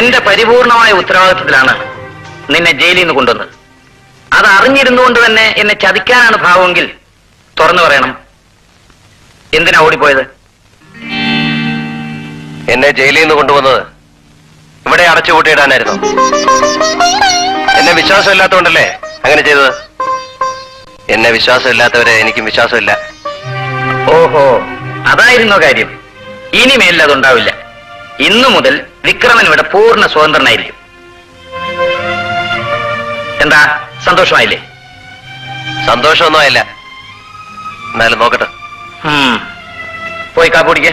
എന്റെ പരിപൂർണമായ ഉത്തരവാദിത്വത്തിലാണ് നിന്നെ ജയിലിൽ നിന്ന് കൊണ്ടുവന്നത്. അത് അറിഞ്ഞിരുന്നുകൊണ്ട് തന്നെ എന്നെ ചതിക്കാനാണ് ഭാവമെങ്കിൽ തുറന്നു പറയണം. എന്തിനാ ഓടിപ്പോയത്? എന്നെ ജയിലിൽ നിന്ന് കൊണ്ടുവന്നത് ഇവിടെ അടച്ചുപൂട്ടിയിടാനായിരുന്നു. എന്നെ വിശ്വാസമില്ലാത്തതുകൊണ്ടല്ലേ അങ്ങനെ ചെയ്തത്? എന്നെ വിശ്വാസമില്ലാത്തവരെ എനിക്കും വിശ്വാസമില്ല. ഓഹോ, അതായിരുന്നോ കാര്യം? ഇനിമേൽ അതുണ്ടാവില്ല. ഇന്നു മുതൽ വിക്രമൻ ഇവിടെ പൂർണ്ണ സ്വതന്ത്രനായിരിക്കും. എന്താ, സന്തോഷമായില്ലേ? സന്തോഷമൊന്നും ആയില്ല, എന്നാലും നോക്കട്ടെ. പോയി കാപ്പി കുടിക്കേ.